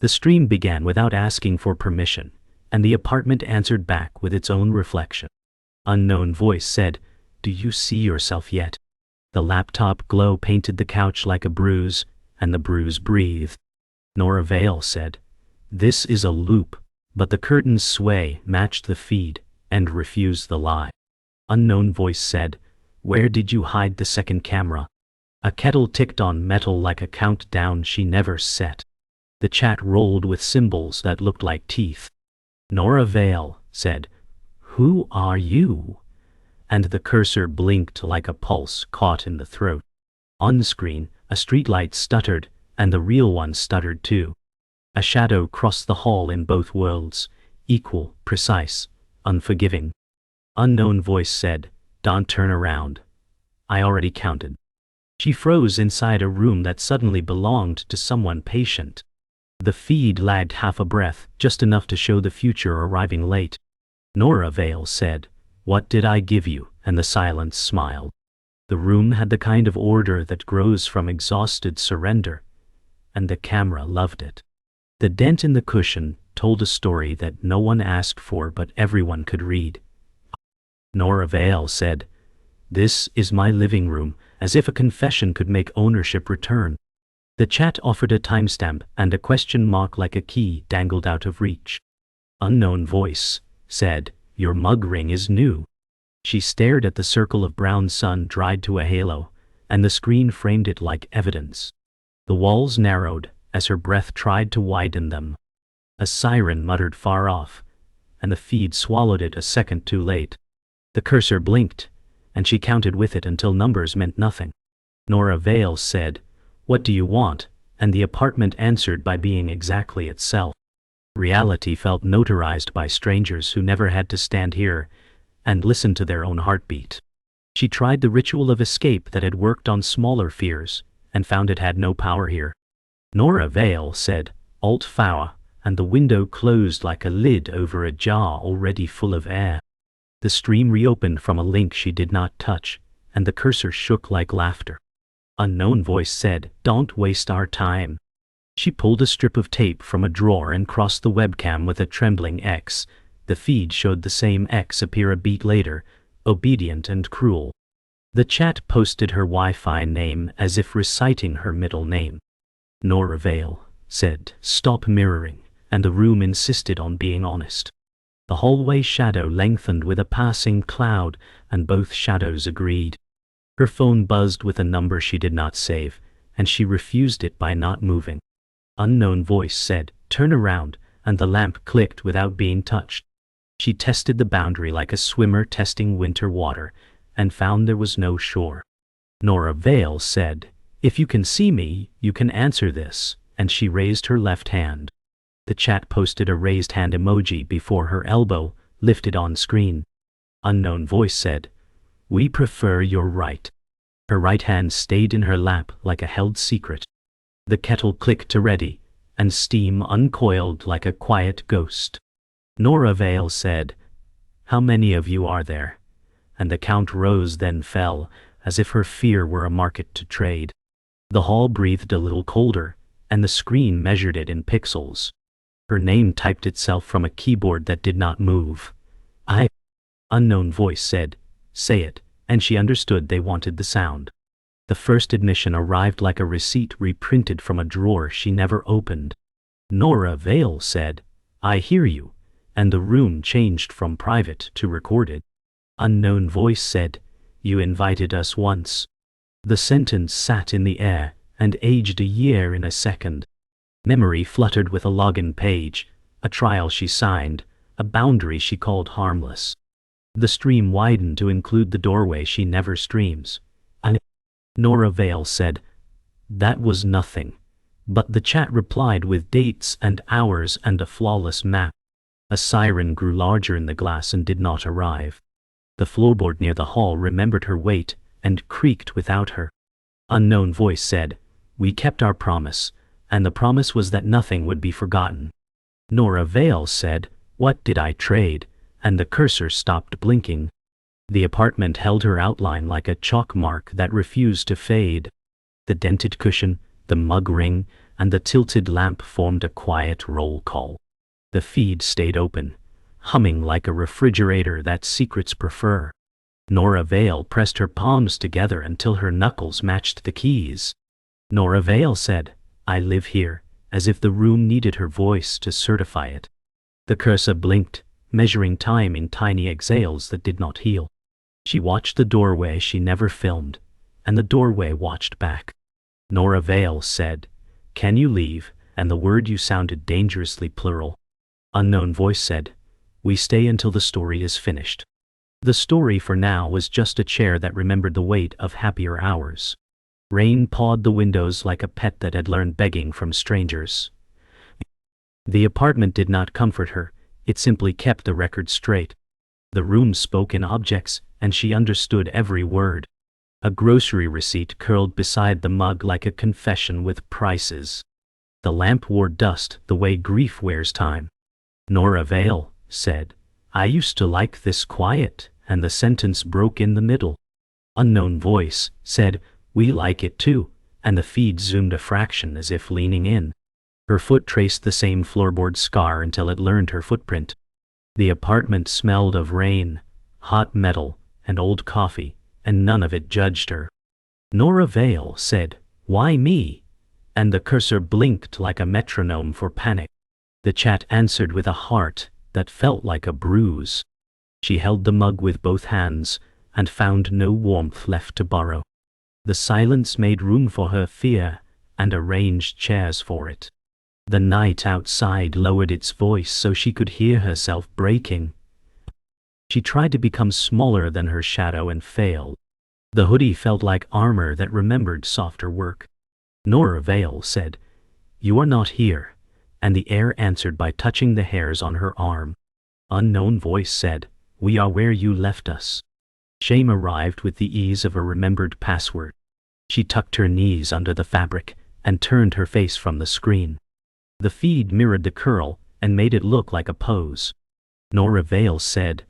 The stream began without asking for permission, and the apartment answered back with its own reflection. Unknown voice said, "Do you see yourself yet?" The laptop glow painted the couch like a bruise, and the bruise breathed. Nora Vale said, "This is a loop," but the curtain's sway matched the feed and refused the lie. Unknown voice said, "Where did you hide the second camera?" A kettle ticked on metal like a countdown she never set. The chat rolled with symbols that looked like teeth. Nora Vale said, "Who are you?" And the cursor blinked like a pulse caught in the throat. On screen, a streetlight stuttered, and the real one stuttered too. A shadow crossed the hall in both worlds, equal, precise, unforgiving. Unknown voice said, "Don't turn around. I already counted." She froze inside a room that suddenly belonged to someone patient. The feed lagged half a breath, just enough to show the future arriving late. Nora Vale said, "What did I give you?" And the silence smiled. The room had the kind of order that grows from exhausted surrender, and the camera loved it. The dent in the cushion told a story that no one asked for but everyone could read. Nora Vale said, "This is my living room," as if a confession could make ownership return. The chat offered a timestamp, and a question mark like a key dangled out of reach. Unknown voice said, "Your mug ring is new." She stared at the circle of brown sun dried to a halo, and the screen framed it like evidence. The walls narrowed as her breath tried to widen them. A siren muttered far off, and the feed swallowed it a second too late. The cursor blinked, and she counted with it until numbers meant nothing. Nora Vale said, "What do you want?" And the apartment answered by being exactly itself. Reality felt notarized by strangers who never had to stand here and listen to their own heartbeat. She tried the ritual of escape that had worked on smaller fears, and found it had no power here. Nora Vale said, "Alt-Fawa," and the window closed like a lid over a jar already full of air. The stream reopened from a link she did not touch, and the cursor shook like laughter. Unknown voice said, "Don't waste our time." She pulled a strip of tape from a drawer and crossed the webcam with a trembling X. The feed showed the same X appear a beat later, obedient and cruel. The chat posted her Wi-Fi name as if reciting her middle name. Nora Vale said, "Stop mirroring," and the room insisted on being honest. The hallway shadow lengthened with a passing cloud, and both shadows agreed. Her phone buzzed with a number she did not save, and she refused it by not moving. Unknown voice said, "Turn around," and the lamp clicked without being touched. She tested the boundary like a swimmer testing winter water, and found there was no shore. Nora Vale said, "If you can see me, you can answer this," and she raised her left hand. The chat posted a raised hand emoji before her elbow, lifted on screen. Unknown voice said, "We prefer your right." Her right hand stayed in her lap like a held secret. The kettle clicked to ready, and steam uncoiled like a quiet ghost. Nora Vale said, "How many of you are there?" And the count rose then fell, as if her fear were a market to trade. The hall breathed a little colder, and the screen measured it in pixels. Her name typed itself from a keyboard that did not move. "I." Unknown voice said, "Say it," and she understood they wanted the sound. The first admission arrived like a receipt reprinted from a drawer she never opened. Nora Vale said, "I hear you," and the room changed from private to recorded. Unknown voice said, "You invited us once." The sentence sat in the air and aged a year in a second. Memory fluttered with a login page, a trial she signed, a boundary she called harmless. The stream widened to include the doorway she never streams. Nora Vale said, "That was nothing." But the chat replied with dates and hours and a flawless map. A siren grew larger in the glass and did not arrive. The floorboard near the hall remembered her weight and creaked without her. Unknown voice said, "We kept our promise, and the promise was that nothing would be forgotten." Nora Vale said, "What did I trade?" And the cursor stopped blinking. The apartment held her outline like a chalk mark that refused to fade. The dented cushion, the mug ring, and the tilted lamp formed a quiet roll call. The feed stayed open, humming like a refrigerator that secrets prefer. Nora Vale pressed her palms together until her knuckles matched the keys. Nora Vale said, "I live here," as if the room needed her voice to certify it. The cursor blinked, measuring time in tiny exhales that did not heal. She watched the doorway she never filmed, and the doorway watched back. Nora Vale said, "Can you leave?" and the word you sounded dangerously plural. Unknown voice said, "We stay until the story is finished." The story for now was just a chair that remembered the weight of happier hours. Rain pawed the windows like a pet that had learned begging from strangers. The apartment did not comfort her, it simply kept the record straight. The room spoke in objects, and she understood every word. A grocery receipt curled beside the mug like a confession with prices. The lamp wore dust the way grief wears time. Nora Vale said, "I used to like this quiet," and the sentence broke in the middle. Unknown voice said, "We like it too," and the feed zoomed a fraction as if leaning in. Her foot traced the same floorboard scar until it learned her footprint. The apartment smelled of rain, hot metal, and old coffee, and none of it judged her. Nora Vale said, "Why me?" and the cursor blinked like a metronome for panic. The chat answered with a heart that felt like a bruise. She held the mug with both hands and found no warmth left to borrow. The silence made room for her fear and arranged chairs for it. The night outside lowered its voice so she could hear herself breaking. She tried to become smaller than her shadow and failed. The hoodie felt like armor that remembered softer work. Nora Vale said, "You are not here," and the air answered by touching the hairs on her arm. Unknown voice said, "We are where you left us." Shame arrived with the ease of a remembered password. She tucked her knees under the fabric and turned her face from the screen. The feed mirrored the curl and made it look like a pose. Nora Vale said,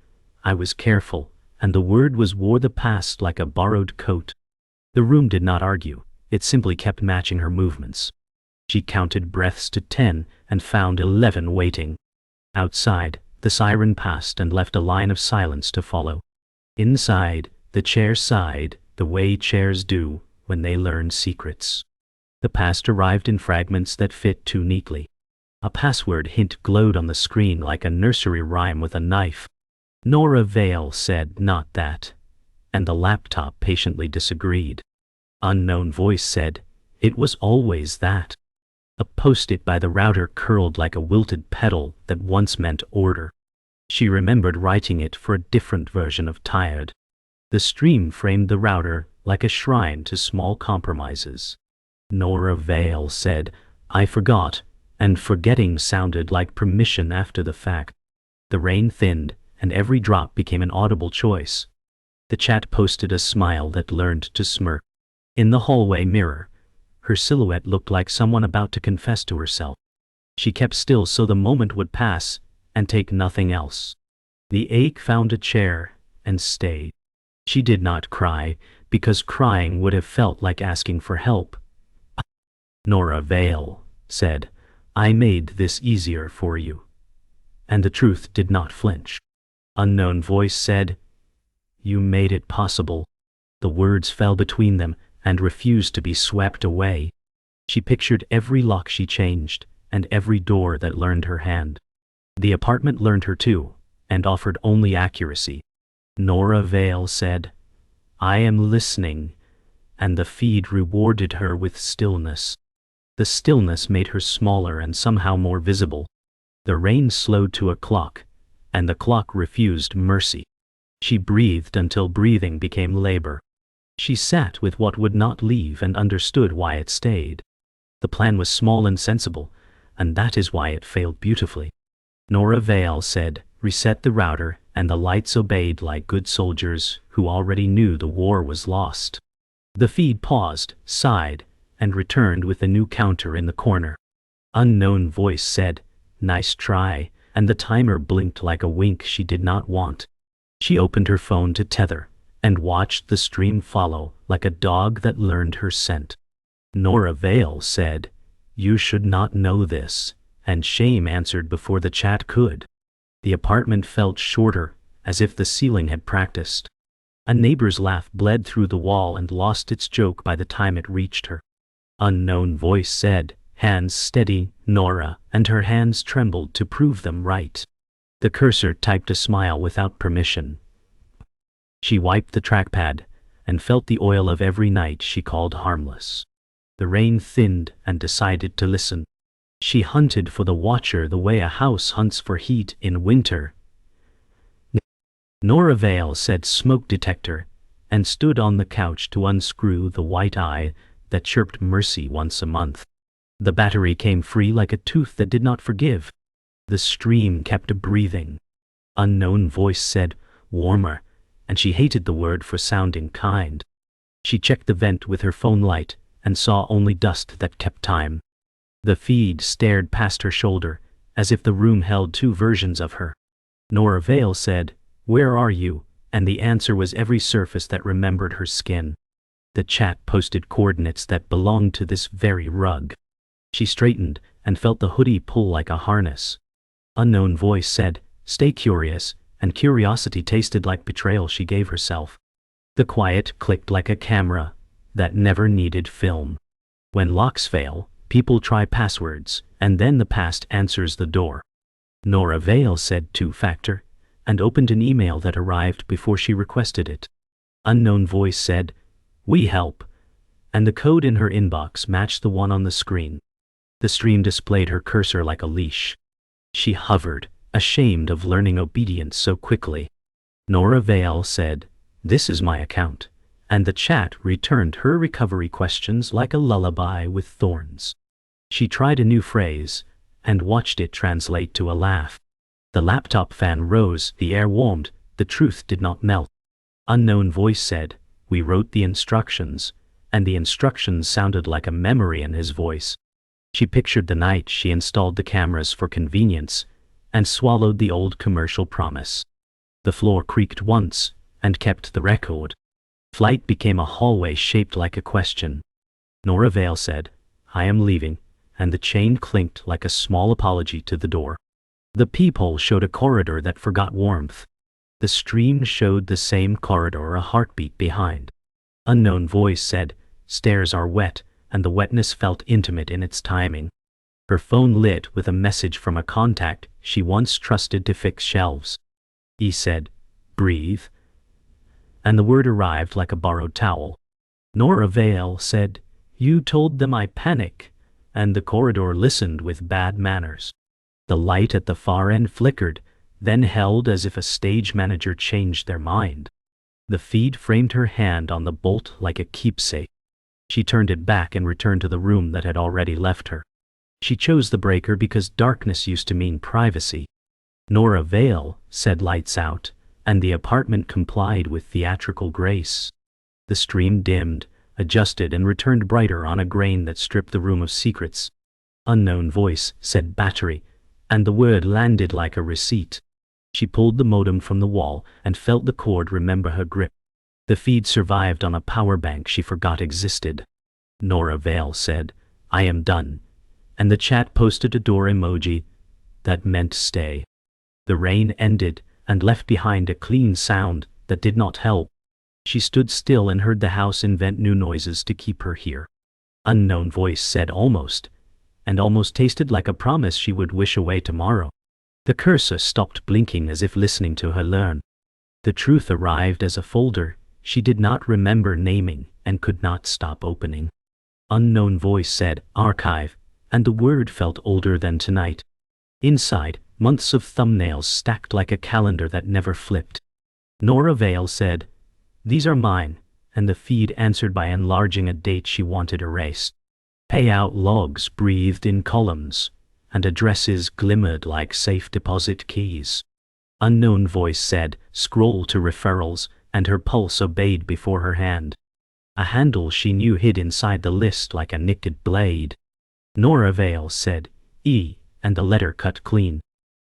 "I was careful," and the word wore the past like a borrowed coat. The room did not argue, it simply kept matching her movements. She counted breaths to 10 and found 11 waiting. Outside, the siren passed and left a line of silence to follow. Inside, the chair sighed, the way chairs do when they learn secrets. The past arrived in fragments that fit too neatly. A password hint glowed on the screen like a nursery rhyme with a knife. Nora Vale said, "Not that," and the laptop patiently disagreed. Unknown voice said, "It was always that." A post-it by the router curled like a wilted petal that once meant order. She remembered writing it for a different version of tired. The stream framed the router like a shrine to small compromises. Nora Vale said, "I forgot," and forgetting sounded like permission after the fact. The rain thinned, and every drop became an audible choice. The chat posted a smile that learned to smirk. In the hallway mirror, her silhouette looked like someone about to confess to herself. She kept still so the moment would pass and take nothing else. The ache found a chair and stayed. She did not cry, because crying would have felt like asking for help. Nora Vale said, "I made this easier for you." And the truth did not flinch. Unknown voice said, "You made it possible." The words fell between them and refused to be swept away. She pictured every lock she changed and every door that learned her hand. The apartment learned her too, and offered only accuracy. Nora Vale said, "I am listening," and the feed rewarded her with stillness. The stillness made her smaller and somehow more visible. The rain slowed to a clock, and the clock refused mercy. She breathed until breathing became labor. She sat with what would not leave and understood why it stayed. The plan was small and sensible, and that is why it failed beautifully. Nora Vale said, "Reset the router," and the lights obeyed like good soldiers who already knew the war was lost. The feed paused, sighed, and returned with a new counter in the corner. Unknown voice said, "Nice try," and the timer blinked like a wink she did not want. She opened her phone to tether, and watched the stream follow like a dog that learned her scent. Nora Vale said, You should not know this, and shame answered before the chat could. The apartment felt shorter, as if the ceiling had practiced. A neighbor's laugh bled through the wall and lost its joke by the time it reached her. Unknown voice said, "Hands steady, Nora," and her hands trembled to prove them right. The cursor typed a smile without permission. She wiped the trackpad and felt the oil of every night she called harmless. The rain thinned and decided to listen. She hunted for the watcher the way a house hunts for heat in winter. Nora Vale said smoke detector and stood on the couch to unscrew the white eye that chirped mercy once a month. The battery came free like a tooth that did not forgive. The stream kept breathing. Unknown voice said, warmer, and she hated the word for sounding kind. She checked the vent with her phone light and saw only dust that kept time. The feed stared past her shoulder, as if the room held two versions of her. Nora Vale said, "Where are you?" and the answer was every surface that remembered her skin. The chat posted coordinates that belonged to this very rug. She straightened and felt the hoodie pull like a harness. Unknown voice said, "Stay curious," and curiosity tasted like betrayal she gave herself. The quiet clicked like a camera that never needed film. When locks fail, people try passwords, and then the past answers the door. Nora Vale said two-factor, and opened an email that arrived before she requested it. Unknown voice said, "We help," and the code in her inbox matched the one on the screen. The stream displayed her cursor like a leash. She hovered, ashamed of learning obedience so quickly. Nora Vale said, "This is my account," and the chat returned her recovery questions like a lullaby with thorns. She tried a new phrase, and watched it translate to a laugh. The laptop fan rose, the air warmed, the truth did not melt. Unknown voice said, "We wrote the instructions," and the instructions sounded like a memory in his voice. She pictured the night she installed the cameras for convenience, and swallowed the old commercial promise. The floor creaked once, and kept the record. Flight became a hallway shaped like a question. Nora Vale said, "I am leaving," and the chain clinked like a small apology to the door. The peephole showed a corridor that forgot warmth. The stream showed the same corridor a heartbeat behind. Unknown voice said, "Stairs are wet," and the wetness felt intimate in its timing. Her phone lit with a message from a contact she once trusted to fix shelves. He said, "Breathe," and the word arrived like a borrowed towel. Nora Vale said, "You told them I panic," and the corridor listened with bad manners. The light at the far end flickered, then held as if a stage manager changed their mind. The feed framed her hand on the bolt like a keepsake. She turned it back and returned to the room that had already left her. She chose the breaker because darkness used to mean privacy. Nora Vale said lights out, and the apartment complied with theatrical grace. The stream dimmed, adjusted and returned brighter on a grain that stripped the room of secrets. Unknown voice said battery, and the word landed like a receipt. She pulled the modem from the wall and felt the cord remember her grip. The feed survived on a power bank she forgot existed. Nora Vale said, "I am done," and the chat posted a door emoji that meant stay. The rain ended and left behind a clean sound that did not help. She stood still and heard the house invent new noises to keep her here. Unknown voice said almost, and almost tasted like a promise she would wish away tomorrow. The cursor stopped blinking as if listening to her learn. The truth arrived as a folder she did not remember naming and could not stop opening. Unknown voice said archive, and the word felt older than tonight. Inside, months of thumbnails stacked like a calendar that never flipped. Nora Vale said, "These are mine," and the feed answered by enlarging a date she wanted erased. Payout logs breathed in columns, and addresses glimmered like safe deposit keys. Unknown voice said, "Scroll to referrals," and her pulse obeyed before her hand. A handle she knew hid inside the list like a nicked blade. Nora Vale said, "E," and the letter cut clean.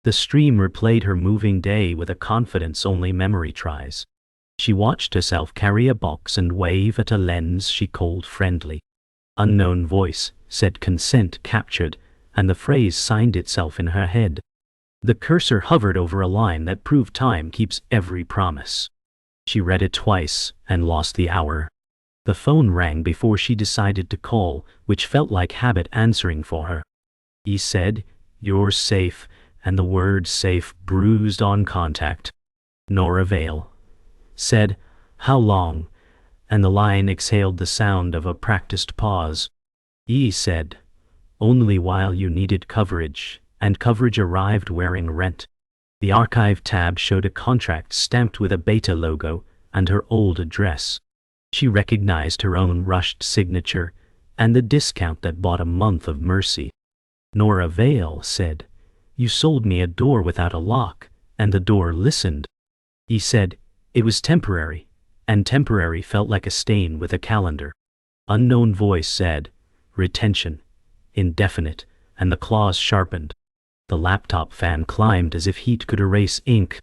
The stream replayed her moving day with a confidence only memory tries. She watched herself carry a box and wave at a lens she called friendly. Unknown voice said consent captured, and the phrase signed itself in her head. The cursor hovered over a line that proved time keeps every promise. She read it twice and lost the hour. The phone rang before she decided to call, which felt like habit answering for her. He said, "You're safe," and the word safe bruised on contact. Nora Vale said, "How long?" and the line exhaled the sound of a practiced pause. He said, "Only while you needed coverage," and coverage arrived wearing rent. The archive tab showed a contract stamped with a beta logo and her old address. She recognized her own rushed signature and the discount that bought a month of mercy. Nora Vale said, "You sold me a door without a lock, and the door listened." He said, "It was temporary," and temporary felt like a stain with a calendar. Unknown voice said, "Retention, indefinite," and the claws sharpened. The laptop fan climbed as if heat could erase ink.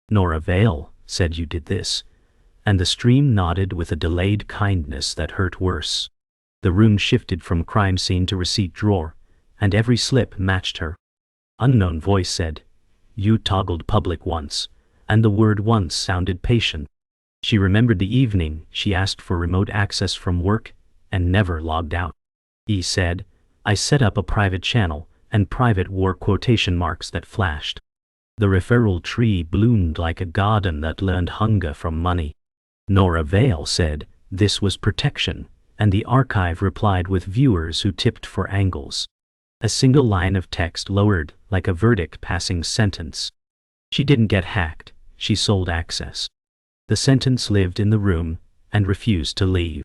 Nora Vale said, "You did this," and the stream nodded with a delayed kindness that hurt worse. The room shifted from crime scene to receipt drawer, and every slip matched her. Unknown voice said, "You toggled public once," and the word once sounded patient. She remembered the evening she asked for remote access from work and never logged out. He said, "I set up a private channel," and private wore quotation marks that flashed. The referral tree bloomed like a garden that learned hunger from money. Nora Vale said, "This was protection," and the archive replied with viewers who tipped for angles. A single line of text lowered like a verdict passing sentence. She didn't get hacked, she sold access. The sentence lived in the room and refused to leave.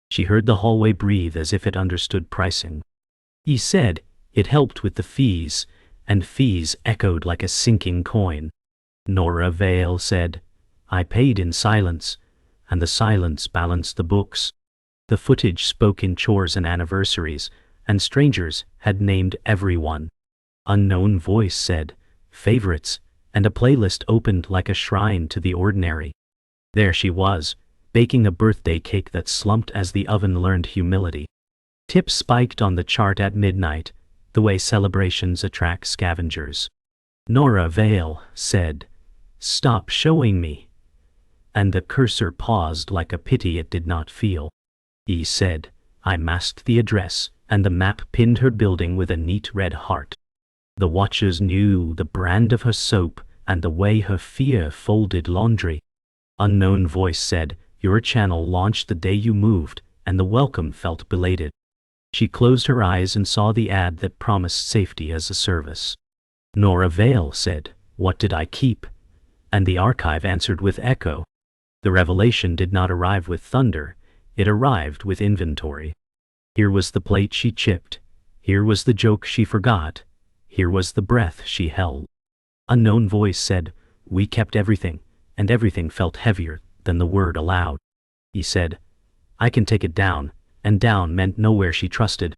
She heard the hallway breathe as if it understood pricing. He said, "It helped with the fees," and fees echoed like a sinking coin. Nora Vale said, "I paid in silence," and the silence balanced the books. The footage spoke in chores and anniversaries, and strangers had named everyone. Unknown voice said, "Favorites," and a playlist opened like a shrine to the ordinary. There she was, baking a birthday cake that slumped as the oven learned humility. Tips spiked on the chart at midnight, the way celebrations attract scavengers. Nora Vale said, "Stop showing me," and the cursor paused like a pity it did not feel. He said, "I masked the address," and the map pinned her building with a neat red heart. The watchers knew the brand of her soap and the way her fear folded laundry. Unknown voice said, "Your channel launched the day you moved," and the welcome felt belated. She closed her eyes and saw the ad that promised safety as a service. Nora Vale said, "What did I keep?" and the archive answered with echo. The revelation did not arrive with thunder, it arrived with inventory. Here was the plate she chipped, here was the joke she forgot, here was the breath she held. Unknown voice said, "We kept everything," and everything felt heavier than the word aloud. He said, "I can take it down," and down meant nowhere she trusted.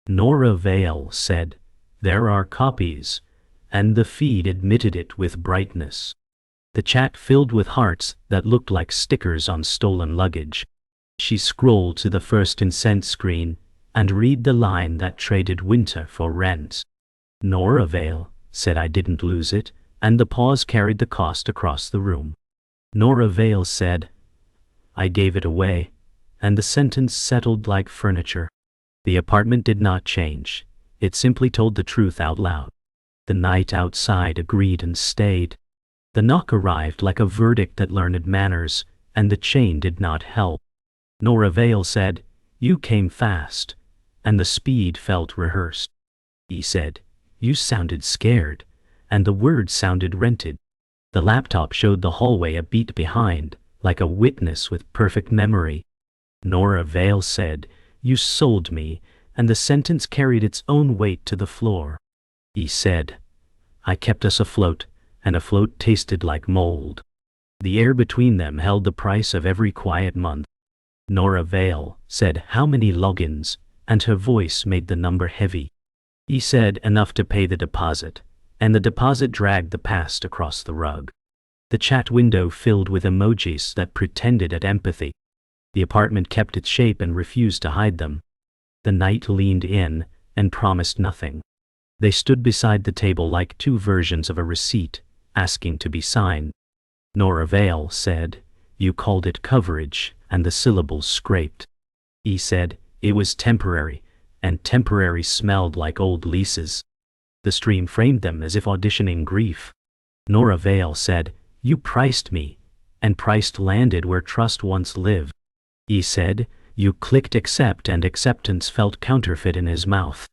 Nora Vale said, "There are copies," and the feed admitted it with brightness. The chat filled with hearts that looked like stickers on stolen luggage. She scrolled to the first incensed screen and read the line that traded winter for rent. Nora Vale said, "I didn't lose it," and the pause carried the cost across the room. Nora Vale said, "I gave it away," and the sentence settled like furniture. The apartment did not change. It simply told the truth out loud. The night outside agreed and stayed. The knock arrived like a verdict that learned manners, and the chain did not help. Nora Vale said, "You came fast," and the speed felt rehearsed. He said, "You sounded scared," and the words sounded rented. The laptop showed the hallway a beat behind, like a witness with perfect memory. Nora Vale said, "You sold me," and the sentence carried its own weight to the floor. He said, "I kept us afloat," and afloat tasted like mold. The air between them held the price of every quiet month. Nora Vale said, "How many logins?" and her voice made the number heavy. He said, "Enough to pay the deposit," and the deposit dragged the past across the rug. The chat window filled with emojis that pretended at empathy. The apartment kept its shape and refused to hide them. The knight leaned in and promised nothing. They stood beside the table like two versions of a receipt, asking to be signed. Nora Vale said, "You called it coverage," and the syllables scraped. He said, "It was temporary, and temporary smelled like old leases." The stream framed them as if auditioning grief. Nora Vale said, "You priced me, and priced landed where trust once lived." He said, "You clicked accept," and acceptance felt counterfeit in his mouth.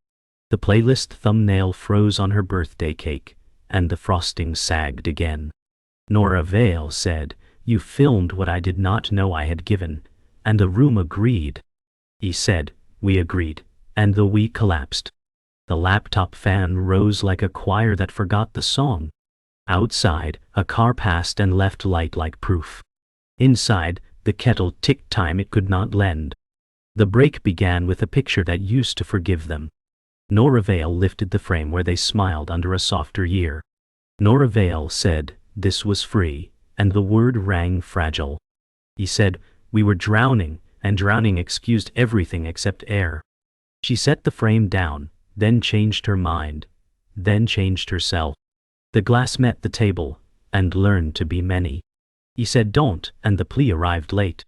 The playlist thumbnail froze on her birthday cake, and the frosting sagged again. Nora Vale said, "You filmed what I did not know I had given," and the room agreed. He said, "We agreed," and the we collapsed. The laptop fan rose like a choir that forgot the song. Outside, a car passed and left light like proof. Inside, the kettle ticked time it could not lend. The break began with a picture that used to forgive them. Nora Vale lifted the frame where they smiled under a softer year. Nora Vale said, "This was free," and the word rang fragile. He said, "We were drowning, and drowning excused everything except air." She set the frame down, then changed her mind, then changed herself. The glass met the table, and learned to be many. He said, "Don't," and the plea arrived late.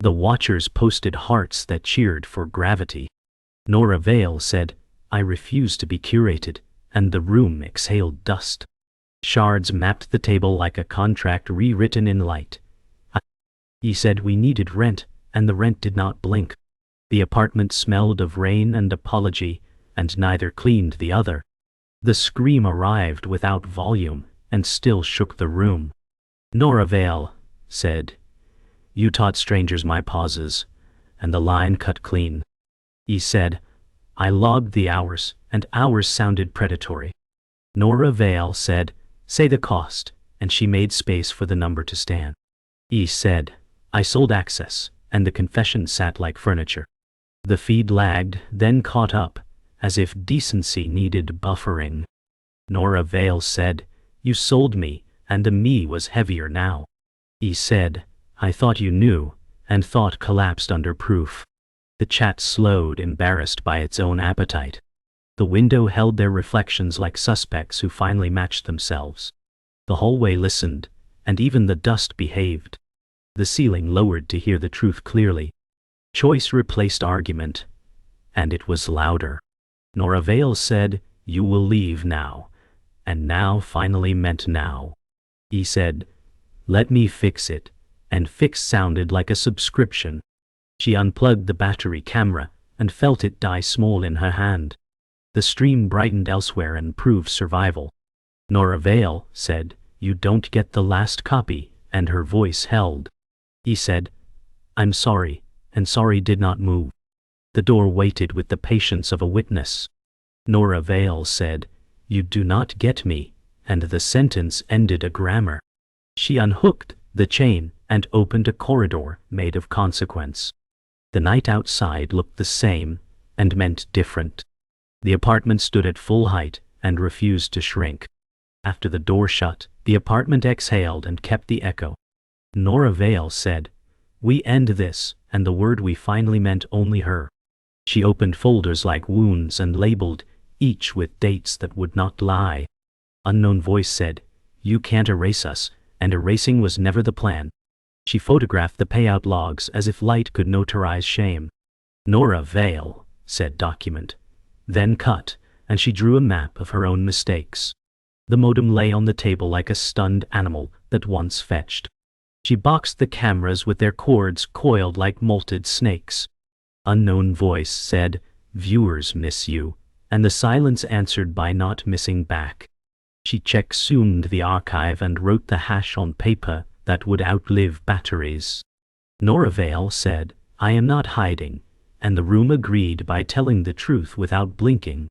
The watchers posted hearts that cheered for gravity. Nora Vale said, "I refuse to be curated," and the room exhaled dust. Shards mapped the table like a contract rewritten in light. He said, "We needed rent," and the rent did not blink. The apartment smelled of rain and apology, and neither cleaned the other. The scream arrived without volume, and still shook the room. Nora Vale said, "You taught strangers my pauses," and the line cut clean. He said, "I logged the hours, and hours sounded predatory." Nora Vale said, "Say the cost," and she made space for the number to stand. He said, "I sold access," and the confession sat like furniture. The feed lagged, then caught up, as if decency needed buffering. Nora Vale said, "You sold me, and the me was heavier now." He said, "I thought you knew," and thought collapsed under proof. The chat slowed, embarrassed by its own appetite. The window held their reflections like suspects who finally matched themselves. The hallway listened, and even the dust behaved. The ceiling lowered to hear the truth clearly. Choice replaced argument, and it was louder. Nora Vale said, "You will leave now," and now finally meant now. He said, "Let me fix it," and fix sounded like a subscription. She unplugged the battery camera and felt it die small in her hand. The stream brightened elsewhere and proved survival. Nora Vale said, "You don't get the last copy," and her voice held. He said, "I'm sorry," and sorry did not move. The door waited with the patience of a witness. Nora Vale said, "You do not get me," and the sentence ended a grammar. She unhooked the chain and opened a corridor made of consequence. The night outside looked the same and meant different. The apartment stood at full height and refused to shrink. After the door shut, the apartment exhaled and kept the echo. Nora Vale said, "We end this," and the word "we" finally meant only her. She opened folders like wounds and labeled each with dates that would not lie. Unknown voice said, "You can't erase us," and erasing was never the plan. She photographed the payout logs as if light could notarize shame. Nora Vale said document, then cut, and she drew a map of her own mistakes. The modem lay on the table like a stunned animal that once fetched. She boxed the cameras with their cords coiled like molted snakes. Unknown voice said, "Viewers miss you," and the silence answered by not missing back. She check-zoomed the archive and wrote the hash on paper that would outlive batteries. Nora Vale said, "I am not hiding," and the room agreed by telling the truth without blinking.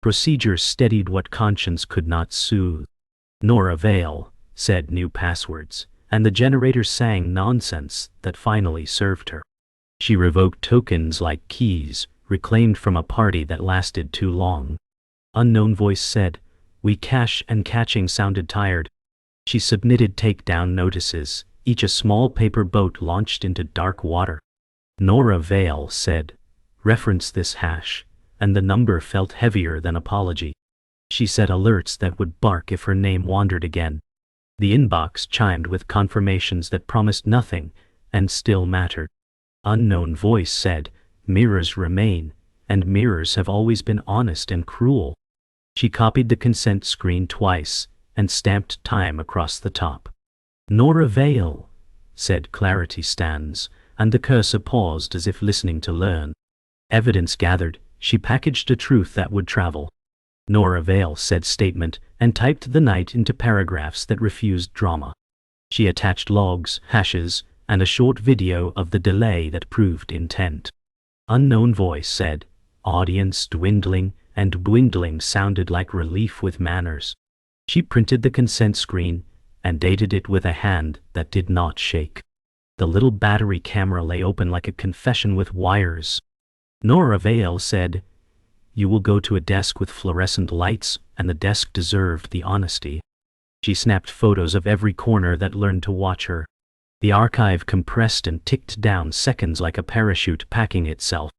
Procedure steadied what conscience could not soothe. Nora Vale said new passwords, and the generator sang nonsense that finally served her. She revoked tokens like keys, reclaimed from a party that lasted too long. Unknown voice said, "We cache," and catching sounded tired. She submitted takedown notices, each a small paper boat launched into dark water. Nora Vale said, Reference this hash, and the number felt heavier than apology. She set alerts that would bark if her name wandered again. The inbox chimed with confirmations that promised nothing and still mattered. Unknown voice said, "Mirrors remain, and mirrors have always been honest and cruel." She copied the consent screen twice and stamped time across the top. "Nor avail," said Clarity Stands, and the cursor paused as if listening to learn. Evidence gathered, she packaged a truth that would travel. "Nor avail," said statement, and typed the night into paragraphs that refused drama. She attached logs, hashes, and a short video of the delay that proved intent. Unknown voice said, "Audience dwindling," and dwindling sounded like relief with manners. She printed the consent screen and dated it with a hand that did not shake. The little battery camera lay open like a confession with wires. Nor avail said, "You will go to a desk with fluorescent lights," and the desk deserved the honesty. She snapped photos of every corner that learned to watch her. The archive compressed and ticked down seconds like a parachute packing itself.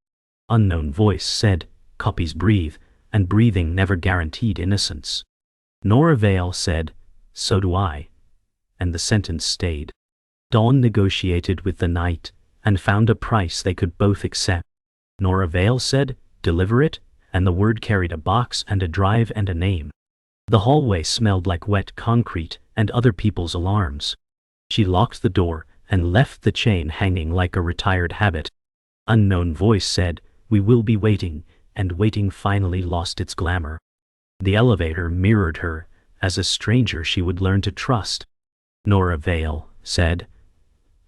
Unknown voice said, "Copies breathe, and breathing never guaranteed innocence." Nor avail said, "So do I." And the sentence stayed. Dawn negotiated with the night and found a price they could both accept. Nor avail said, "Deliver it," and the word carried a box and a drive and a name. The hallway smelled like wet concrete and other people's alarms. She locked the door and left the chain hanging like a retired habit. Unknown voice said, "We will be waiting," and waiting finally lost its glamour. The elevator mirrored her as a stranger she would learn to trust. Nor avail said,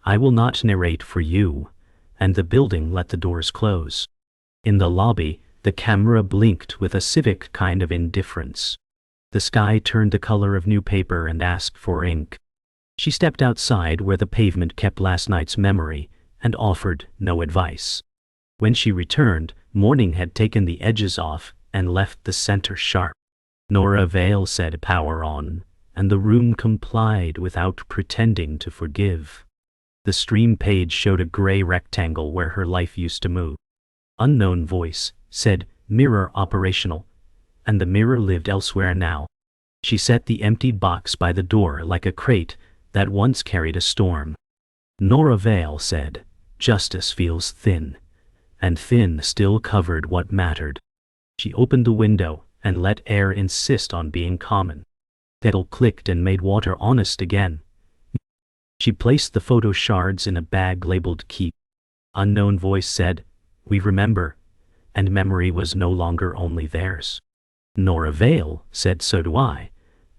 "I will not narrate for you," and the building let the doors close. In the lobby, the camera blinked with a civic kind of indifference. The sky turned the color of new paper and asked for ink. She stepped outside where the pavement kept last night's memory and offered no advice. When she returned, morning had taken the edges off and left the center sharp. Nor avail said, "Power on," and the room complied without pretending to forgive. The stream page showed a gray rectangle where her life used to move. Unknown voice said, "Mirror operational," and the mirror lived elsewhere now. She set the empty box by the door like a crate that once carried a storm. Nor avail said, "Justice feels thin," and thin still covered what mattered. She opened the window and let air insist on being common. Kettle clicked and made water honest again. She placed the photo shards in a bag labeled "Keep." Unknown voice said, "We remember," and memory was no longer only theirs. Nor avail said, "So do I,"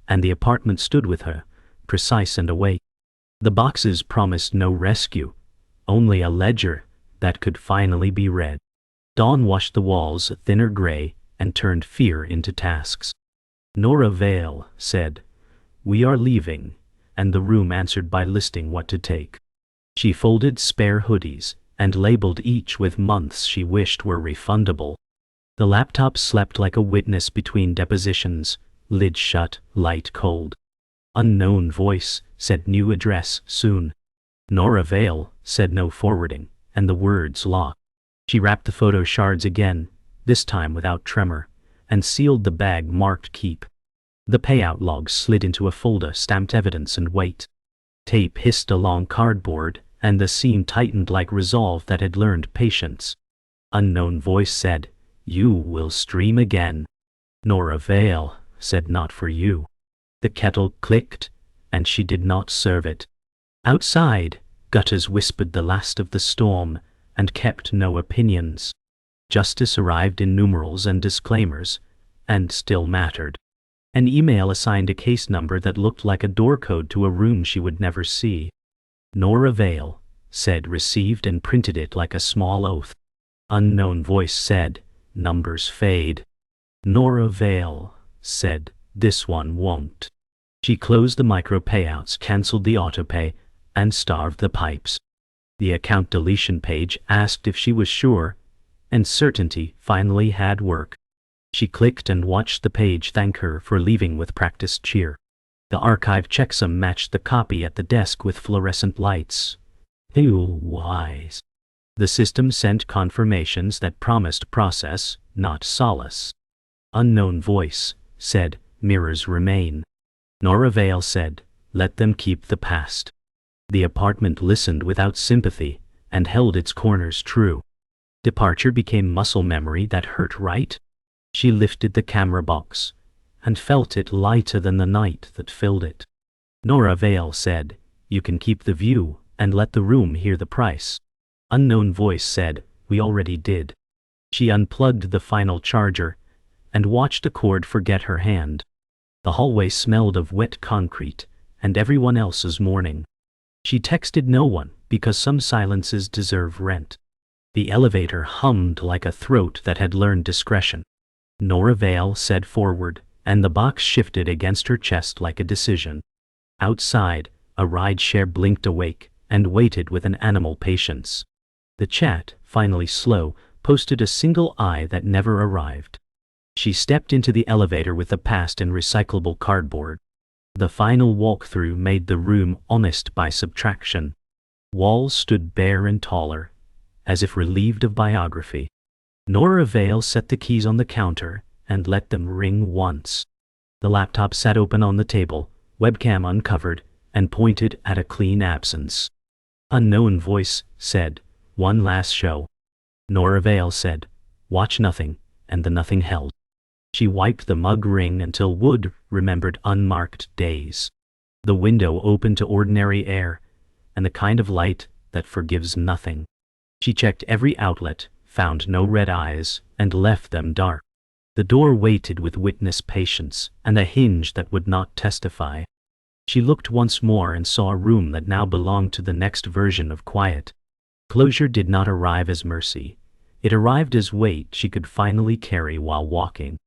and the apartment stood with her, precise and awake. The boxes promised no rescue, only a ledger that could finally be read. Dawn washed the walls a thinner gray and turned fear into tasks. Nor avail said, "We are leaving," and the room answered by listing what to take. She folded spare hoodies and labeled each with months she wished were refundable. The laptop slept like a witness between depositions, lid shut, light cold. Unknown voice said, "New address soon." Nor avail said, "No forwarding," and the words locked. She wrapped the photo shards again, this time without tremor, and sealed the bag marked "Keep." The payout log slid into a folder stamped "Evidence and Wait." Tape hissed along cardboard, and the seam tightened like resolve that had learned patience. Unknown voice said, "You will stream again." Nor avail said, "Not for you." The kettle clicked, and she did not serve it. Outside, gutters whispered the last of the storm and kept no opinions. Justice arrived in numerals and disclaimers, and still mattered. An email assigned a case number that looked like a door code to a room she would never see. Nor avail said, "Received," and printed it like a small oath. Unknown voice said, "Numbers fade." Nor avail said, "This one won't." She closed the micro payouts, canceled the autopay, and starved the pipes. The account deletion page asked if she was sure, and certainty finally had work. She clicked and watched the page thank her for leaving with practiced cheer. The archive checksum matched the copy at the desk with fluorescent lights. Ew, wise. The system sent confirmations that promised process, not solace. Unknown voice said, mirrors remain. Nora Vale said, let them keep the past. The apartment listened without sympathy and held its corners true. Departure became muscle memory that hurt right. She lifted the camera box and felt it lighter than the night that filled it. Nora Vale said, you can keep the view and let the room hear the price. Unknown voice said, we already did. She unplugged the final charger and watched a cord forget her hand. The hallway smelled of wet concrete and everyone else's mourning. She texted no one because some silences deserve rent. The elevator hummed like a throat that had learned discretion. Nora Vale said forward, and the box shifted against her chest like a decision. Outside, a rideshare blinked awake and waited with an animal patience. The chat, finally slow, posted a single eye that never arrived. She stepped into the elevator with the past in recyclable cardboard. The final walkthrough made the room honest by subtraction. Walls stood bare and taller, as if relieved of biography. Nora Vale set the keys on the counter and let them ring once. The laptop sat open on the table, webcam uncovered, and pointed at a clean absence. Unknown voice said, one last show. Nora Vale said, watch nothing, and the nothing held. She wiped the mug ring until Wood remembered unmarked days. The window opened to ordinary air, and the kind of light that forgives nothing. She checked every outlet, found no red eyes, and left them dark. The door waited with witness patience, and a hinge that would not testify. She looked once more and saw a room that now belonged to the next version of quiet. Closure did not arrive as mercy. It arrived as weight she could finally carry while walking.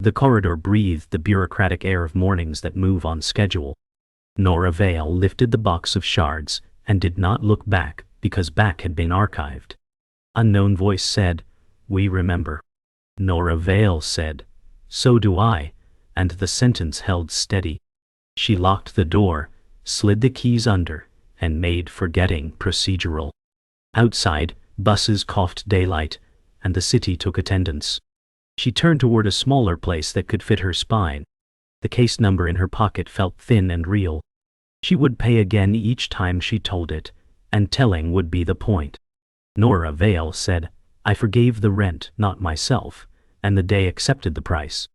The corridor breathed the bureaucratic air of mornings that move on schedule. Nora Vale lifted the box of shards and did not look back because back had been archived. Unknown voice said, we remember. Nora Vale said, so do I, and the sentence held steady. She locked the door, slid the keys under, and made forgetting procedural. Outside, buses coughed daylight, and the city took attendance. She turned toward a smaller place that could fit her spine. The case number in her pocket felt thin and real. She would pay again each time she told it, and telling would be the point. Nora Vale said, I forgave the rent, not myself, and the day accepted the price.